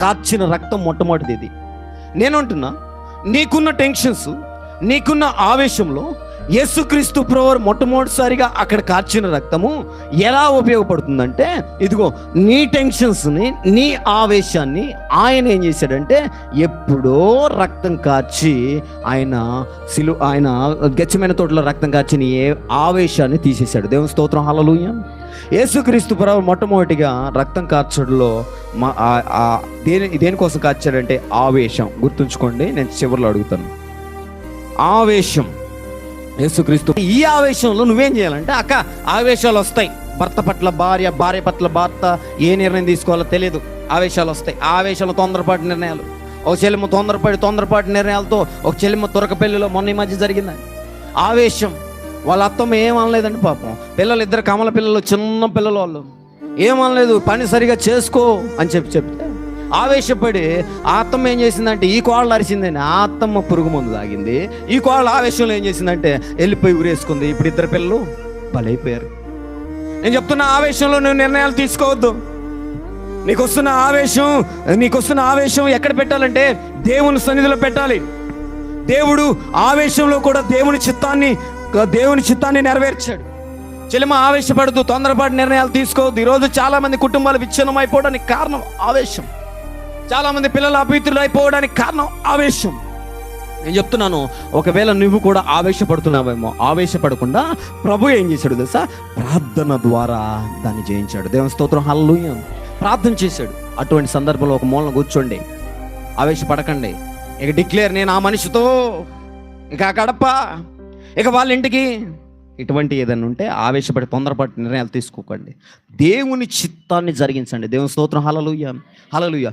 కార్చిన రక్తం మొట్టమొదటిది ఇది. నేను అంటున్నా, నీకున్న టెన్షన్స్, నీకున్న ఆవేశంలో యేసుక్రీస్తు ప్రభువు మొట్టమొదటిసారిగా అక్కడ కార్చిన రక్తము ఎలా ఉపయోగపడుతుందంటే, ఇదిగో నీ టెన్షన్స్ని, నీ ఆవేశాన్ని ఆయన ఏం చేశాడంటే ఎప్పుడో రక్తం కార్చి ఆయన గెచ్చమైన తోటలో రక్తం కార్చిన ఏ ఆవేశాన్ని తీసేశాడు. దేవుని స్తోత్రం, హల్లెలూయా. యేసుక్రీస్తు ప్రభువు మొట్టమొదటిగా రక్తం కార్చడంలో దేనికోసం కార్చాడంటే ఆవేశం. గుర్తుంచుకోండి, నేను చివరిలో అడుగుతాను. ఆవేశం. యేసుక్రీస్తు ఈ ఆవేశంలో నువ్వేం చేయాలంటే, ఆవేశాలు వస్తాయి. భర్త పట్ల భార్య, భార్య పట్ల భర్త ఏ నిర్ణయం తీసుకోవాలో తెలియదు, ఆవేశాలు వస్తాయి. ఆవేశాలు తొందరపాటు నిర్ణయాలు. ఒక చెల్లెమ్మ తొందరపాటు నిర్ణయాలతో ఒక చెల్లెమ్మ తురకపల్లిలో మొన్న ఈ మధ్య జరిగిందండి. ఆవేశం. వాళ్ళ అత్తమ్మ ఏమనలేదండి పాపం. పిల్లలు ఇద్దరు కమల పిల్లలు, చిన్న పిల్లలు, వాళ్ళు ఏమనలేదు, పని సరిగా చేసుకో అని చెప్తే ఆవేశపడి ఆ అత్తమ్మ ఏం చేసిందంటే ఈ కోళ్ళు అరిసిందండి. ఆ అత్తమ్మ పురుగు మందు తాగింది. ఈ కోళ్ళ ఆవేశంలో ఏం చేసిందంటే వెళ్ళిపోయి ఉరేసుకుంది. ఇప్పుడు ఇద్దరు పిల్లలు బలైపోయారు. నేను చెప్తున్న ఆవేశంలో నువ్వు నిర్ణయాలు తీసుకోవద్దు. నీకొస్తున్న ఆవేశం ఎక్కడ పెట్టాలంటే దేవుని సన్నిధిలో పెట్టాలి. దేవుడు ఆవేశంలో కూడా దేవుని చిత్తాన్ని నెరవేర్చాడు. చెలిమ ఆవేశపడుతూ తొందరపాటు నిర్ణయాలు తీసుకోవద్దు. ఈరోజు చాలా మంది కుటుంబాలు విచ్ఛిన్నం అయిపోవడానికి కారణం ఆవేశం. చాలా మంది పిల్లలు అపవిత్రులు అయిపోవడానికి కారణం ఆవేశం. నేను చెప్తున్నాను, ఒకవేళ నువ్వు కూడా ఆవేశపడుతున్నావేమో, ఆవేశపడకుండా ప్రభు ఏం చేశాడు తెలుసా? ప్రార్థన ద్వారా దాన్ని జయించాడు. దేవుని స్తోత్రం, హల్లెలూయా. ప్రార్థన చేశాడు. అటువంటి సందర్భంలో ఒక మూలన కూర్చోండి, ఆవేశపడకండి. ఇక డిక్లేర్, నేను ఆ మనిషితో ఇక గడప, ఇక వాళ్ళ ఇంటికి, ఇటువంటి ఏదైనా ఉంటే ఆవేశపడి తొందరపాటు నిర్ణయాలు తీసుకోకండి. దేవుని చిత్తాన్ని జరిగించండి. దేవుని స్తోత్రం, హల్లెలూయా, హల్లెలూయా.